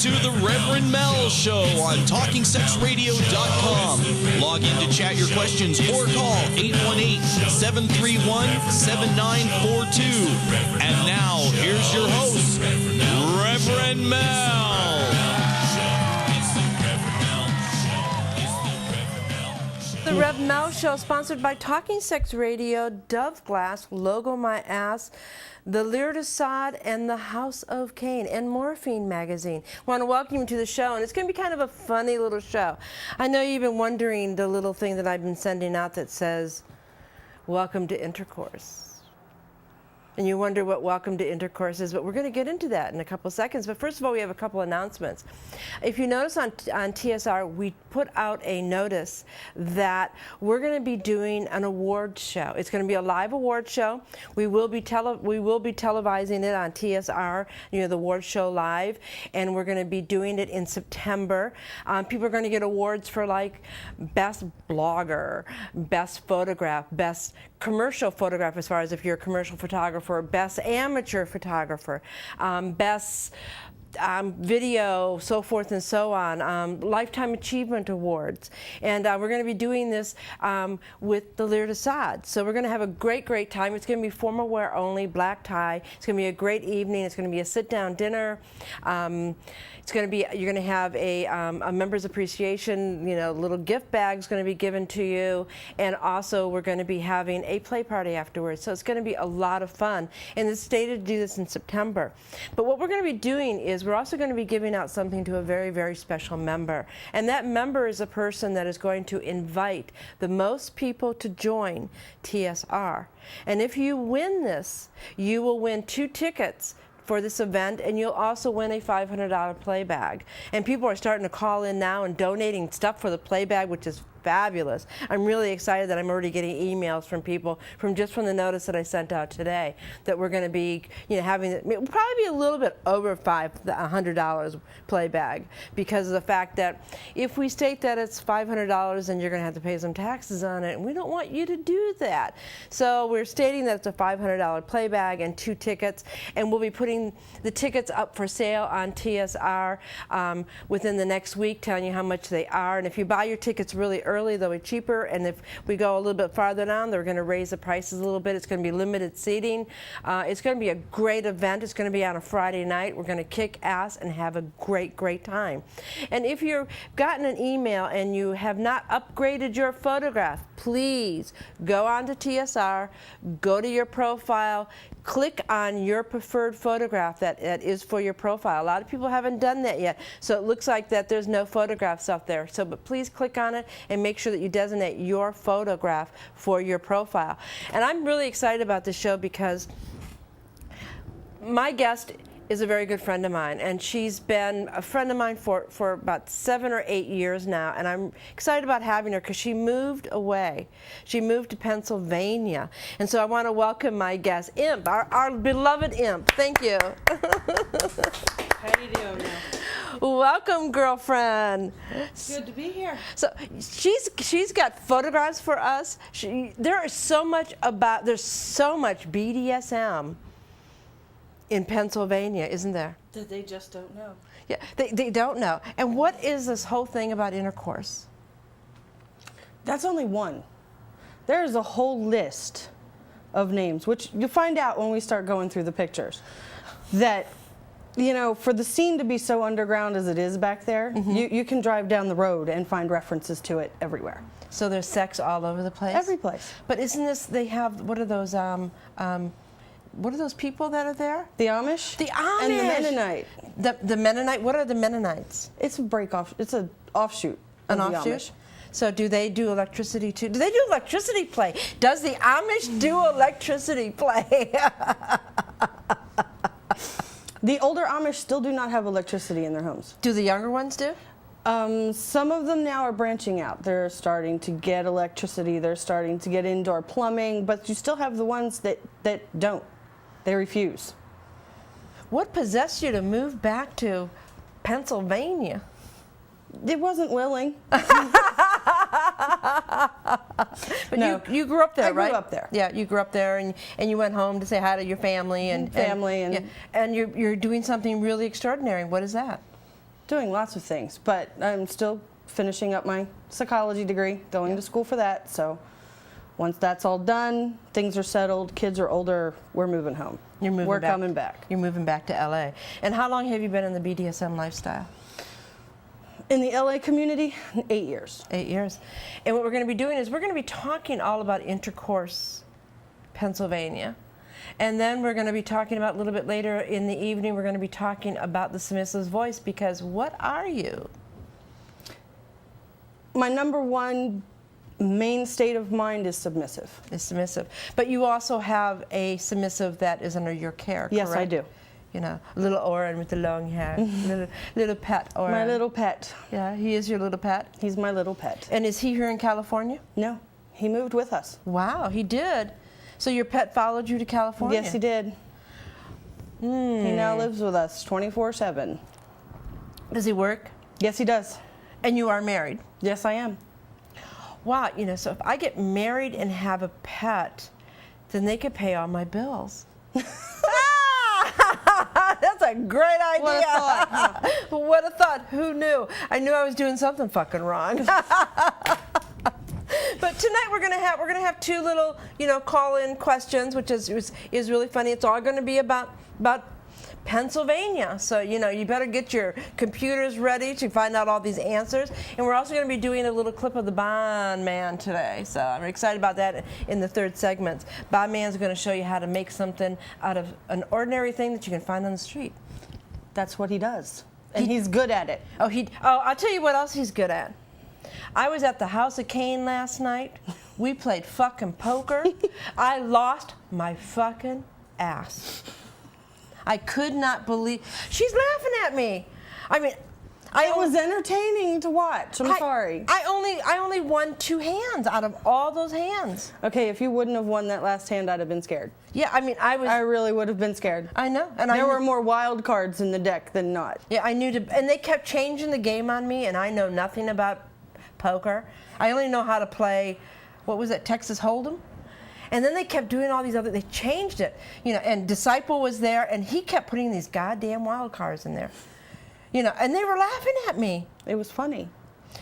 to the Rev Mel Show on TalkingSexRadio.com. Log in to chat your questions or call 818-731-7942. And now, here's your host, Reverend Mel. The Rev Mel Show, sponsored by Talking Sex Radio, Dove Glass, Logo My Ass, the Lear de Sod, and the House of Cain, and Morphine Magazine. I want to welcome you to the show, and it's going to be kind of a funny little show. I know you've been wondering the little thing that I've been sending out that says, "Welcome to Intercourse." And you wonder what welcome to intercourse is, but we're going to get into that in a couple seconds. But first of all, we have a couple announcements. If you notice on TSR, we put out a notice that we're going to be doing an awards show. It's going to be a live awards show. We will be televising it on TSR, the awards show live, and we're going to be doing it in September. People are going to get awards for like best blogger, best photograph, best commercial photograph, as far as if you're a commercial photographer, best amateur photographer, best video, so forth and so on, Lifetime Achievement Awards. And we're going to be doing this with the Lear de Sod. So we're going to have a great, great time. It's going to be formal wear only, black tie. It's going to be a great evening. It's going to be a sit-down dinner. It's going to be, you're going to have a members appreciation, little gift bag's going to be given to you, and also we're going to be having a play party afterwards. So it's going to be a lot of fun, and it's stated to do this in September. But what we're going to be doing is we're also going to be giving out something to a very, very special member, and that member is a person that is going to invite the most people to join TSR. And if you win this, you will win 2 tickets for this event, and you'll also win a $500 play bag. And people are starting to call in now and donating stuff for the play bag, which is fabulous. I'm really excited that I'm already getting emails from people from the notice that I sent out today that we're going to be, having it will probably be a little bit over $100 play bag, because of the fact that if we state that it's $500, then you're going to have to pay some taxes on it, and we don't want you to do that. So we're stating that it's a $500 play bag and 2 tickets, and we'll be putting the tickets up for sale on TSR within the next week, telling you how much they are. And if you buy your tickets really early, they'll be cheaper, and if we go a little bit farther down, they're going to raise the prices a little bit. It's going to be limited seating. It's going to be a great event. It's going to be on a Friday night. We're going to kick ass and have a great, great time. And if you've gotten an email and you have not upgraded your photograph, please go on to TSR, go to your profile, click on your preferred photograph that is for your profile. A lot of people haven't done that yet, so it looks like that there's no photographs up there. So, but please click on it and make sure that you designate your photograph for your profile. And I'm really excited about this show because my guest is a very good friend of mine, and she's been a friend of mine for about 7 or 8 years now, and I'm excited about having her because she moved away. She moved to Pennsylvania, and so I want to welcome my guest, Imp, our beloved Imp. Thank you. How do you do now? Welcome, girlfriend. Good to be here. So she's got photographs for us. There's so much BDSM in Pennsylvania, isn't there? That they just don't know. Yeah, they don't know. And what is this whole thing about intercourse? That's only one. There's a whole list of names, which you'll find out when we start going through the pictures. That, for the scene to be so underground as it is back there, you can drive down the road and find references to it everywhere. So there's sex all over the place? Every place. But isn't this, they have, what are those people that are there? The Amish? The Amish! And the Mennonite. The Mennonite? What are the Mennonites? It's a it's an offshoot. An offshoot? So do they do electricity too? Do they do electricity play? Does the Amish do electricity play? The older Amish still do not have electricity in their homes. Do the younger ones do? Some of them now are branching out. They're starting to get electricity. They're starting to get indoor plumbing, but you still have the ones that don't. They refuse. What possessed you to move back to Pennsylvania? It wasn't willing. But no. you grew up there, right? I grew up there. Yeah, you grew up there, and you went home to say hi to your family and yeah, and you're doing something really extraordinary. What is that? doing lots of things, but I'm still finishing up my psychology degree, going to school for that. So once that's all done, things are settled, kids are older, we're moving home. We're coming back. You're moving back to LA. And how long have you been in the BDSM lifestyle? In the LA community, 8 years. 8 years. And what we're going to be doing is we're going to be talking all about Intercourse, Pennsylvania. And then we're going to be talking about a little bit later in the evening, we're going to be talking about the submissive voice, because what are you? My number one main state of mind is submissive. Is submissive. But you also have a submissive that is under your care, correct? Yes, I do. You know, little Oren with the long hair, little pet Oren. My little pet. Yeah, he is your little pet? He's my little pet. And is he here in California? No, he moved with us. Wow, he did. So your pet followed you to California? Yes, he did. He now lives with us 24/7. Does he work? Yes, he does. And you are married? Yes, I am. Wow, you know, so if I get married and have a pet, then they could pay all my bills. That's a great idea. What a thought, huh? What a thought. Who knew? I knew I was doing something fucking wrong. But tonight we're gonna have two little, you know, call-in questions, which is really funny. It's all gonna be about Pennsylvania. So, you know, you better get your computers ready to find out all these answers. And we're also going to be doing a little clip of the Bond Man today. So I'm excited about that in the third segment. Bond Man's going to show you how to make something out of an ordinary thing that you can find on the street. That's what he does. And he's good at it. Oh, I'll tell you what else he's good at. I was at the House of Kane last night. We played fucking poker. I lost my fucking ass. I could not believe. She's laughing at me. I mean, It was entertaining to watch. I'm sorry. I only won 2 hands out of all those hands. Okay, if you wouldn't have won that last hand, I'd have been scared. Yeah, I mean, I really would have been scared. I know, and there were more wild cards in the deck than not. Yeah, I knew and they kept changing the game on me, and I know nothing about poker. I only know how to play. What was it, Texas Hold'em? And then they kept doing all these other, they changed it, you know, and Disciple was there, and he kept putting these goddamn wild cards in there. You know, and they were laughing at me. It was funny.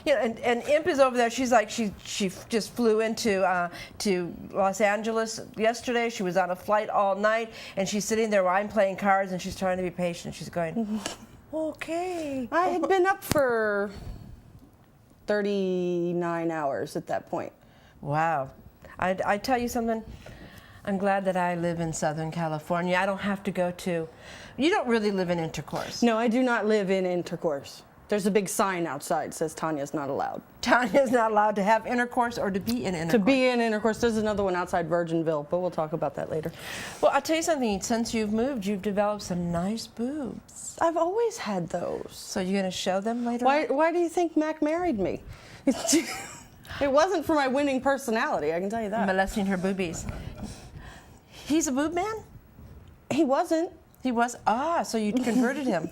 You know, and Imp is over there, she's like, she just flew into to Los Angeles yesterday. She was on a flight all night, and she's sitting there while I'm playing cards, and she's trying to be patient. She's going, okay. I had been up for 39 hours at that point. Wow. I tell you something, I'm glad that I live in Southern California. I don't have to go to, you don't really live in Intercourse. No, I do not live in Intercourse. There's a big sign outside that says Tanya's not allowed. Tanya's not allowed to have intercourse or to be in intercourse. To be in Intercourse. There's another one outside Virginville, but we'll talk about that later. Well, I'll tell you something, since you've moved, you've developed some nice boobs. I've always had those. So you're going to show them later Why do you think Mac married me? It wasn't for my winning personality, I can tell you that. Molesting her boobies. He's a boob man? He wasn't. He was? Ah, so you converted him.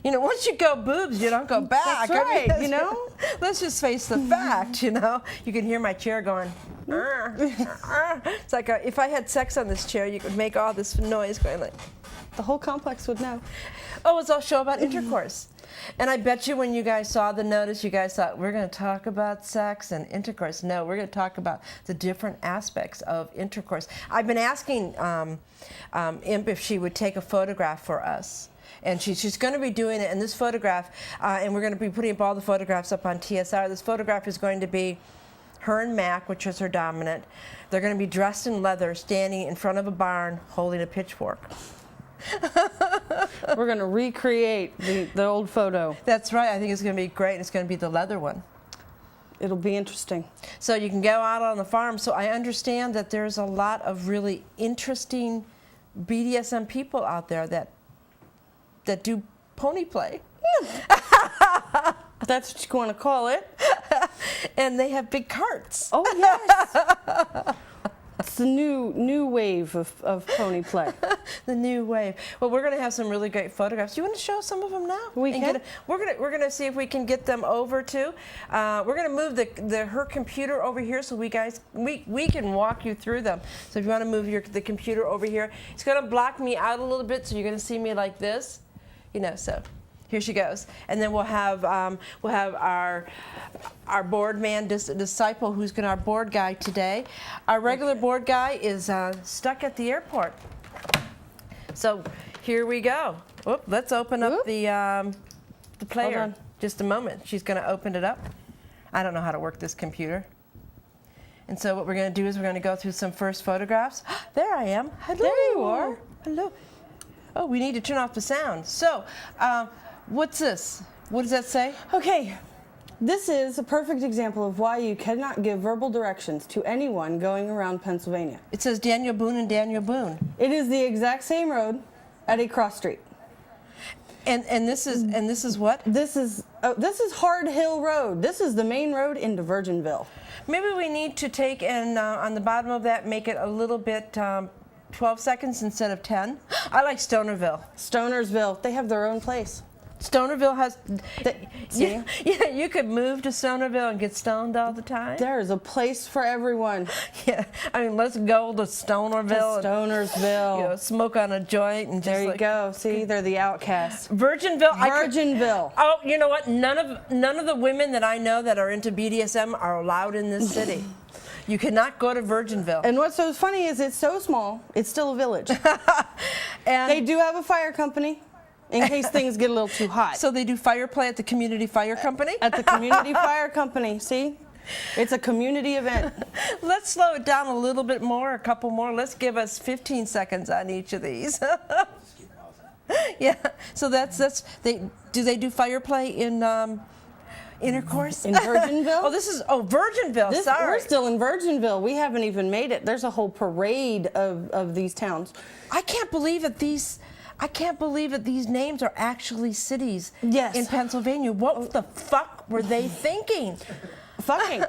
You know, once you go boobs, you don't go back. That's right, you know? Let's just face the fact, you know? You can hear my chair going, It's like if I had sex on this chair, you could make all this noise going like. The whole complex would know. Oh, it's a show about intercourse. And I bet you when you guys saw the notice, you guys thought, we're going to talk about sex and intercourse. No, we're going to talk about the different aspects of intercourse. I've been asking Imp if she would take a photograph for us. And she's going to be doing it in this photograph, and we're going to be putting up all the photographs up on TSR. This photograph is going to be her and Mac, which is her dominant. They're going to be dressed in leather, standing in front of a barn, holding a pitchfork. We're going to recreate the old photo. That's right. I think it's going to be great. It's going to be the leather one. It'll be interesting. So you can go out on the farm. So I understand that there's a lot of really interesting BDSM people out there that do pony play. That's what you want to call it. And they have big carts. Oh, yes. It's the new wave of pony play. The new wave. Well, we're going to have some really great photographs. You want to show some of them now? We can. We're going to see if we can get them over too. We're going to move her computer over here so we can walk you through them. So if you want to move the computer over here, it's going to block me out a little bit, so you're going to see me like this. You know, so Here she goes. And then we'll have our board man, disciple, who's going to our board guy today. Our regular board guy is stuck at the airport. So here we go. Whoop, let's open up the player. Hold on. Just a moment. She's going to open it up. I don't know how to work this computer. And so what we're going to do is we're going to go through some first photographs. There I am. Hello. There you are. Hello. Oh, we need to turn off the sound. So, what's this? What does that say? Okay, this is a perfect example of why you cannot give verbal directions to anyone going around Pennsylvania. It says Daniel Boone and Daniel Boone. It is the exact same road at a cross street. And this is what? This is Hard Hill Road. This is the main road into Virginville. Maybe we need to take and on the bottom of that make it a little bit 12 seconds instead of 10. I like Stonerville. Stonersville, they have their own place. Stonerville has. See? Yeah, you could move to Stonerville and get stoned all the time. There is a place for everyone. Yeah, I mean, let's go to Stonerville. Stonersville. And, smoke on a joint and There just you go. See, they're the outcasts. Virginville. Virginville. Oh, you know what? None of the women that I know that are into BDSM are allowed in this city. You cannot go to Virginville. And what's so funny is it's so small, it's still a village. And they do have a fire company in case things get a little too hot. So they do fire play at the community fire company? At the community fire company, see? It's a community event. Let's slow it down a little bit more, a couple more. Let's give us 15 seconds on each of these. Yeah, so do they do fire play in intercourse? In Virginville? Virginville, sorry. We're still in Virginville. We haven't even made it. There's a whole parade of these towns. I can't believe that these names are actually cities Yes. in Pennsylvania. What the fuck were they thinking? Fucking,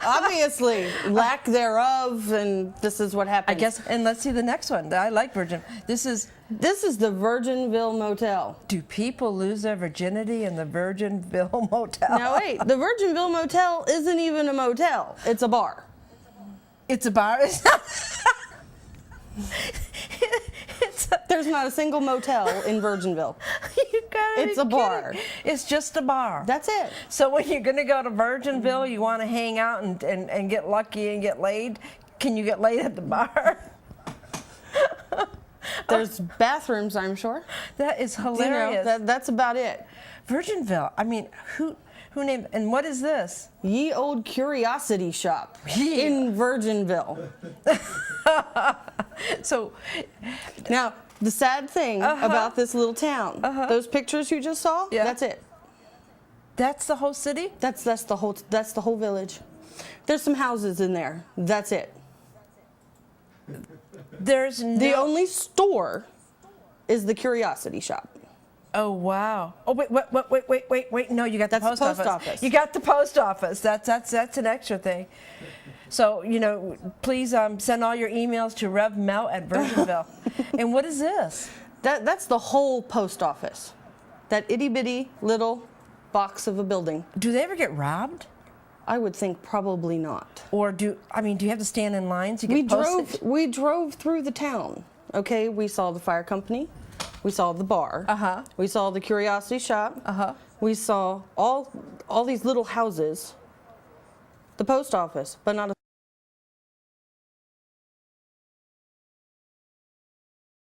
obviously, lack thereof, and this is what happens. I guess, and let's see the next one. I like Virgin. This is the Virginville Motel. Do people lose their virginity in the Virginville Motel? Now wait, the Virginville Motel isn't even a motel. It's a bar. It's a bar? There's not a single motel in Virginville. You gotta It's be a bar. kidding. It's just a bar. That's it. So when you're going to go to Virginville, you want to hang out and get lucky and get laid. Can you get laid at the bar? There's bathrooms, I'm sure. That is hilarious. You know, that's about it. Virginville. I mean, who named? And what is this? Ye Old Curiosity Shop Ye- in Virginville. So Now, the sad thing about this little town, those pictures you just saw, Yeah. that's it. that's the whole city? That's the whole village. There's some houses in there. That's it. There's The only store is the Curiosity Shop. Oh wow! Oh wait! No, you got the That's post the post office. office. You got the post office. That's an extra thing. So please send all your emails to Rev Mel at Virginville. And what is this? That's the whole post office. That itty bitty little box of a building. Do they ever get robbed? I would think probably not. Or do you have to stand in lines to get postage? We drove through the town. Okay, we saw the fire company. We saw the bar. We saw the Curiosity Shop. We saw all these little houses. The post office, but not a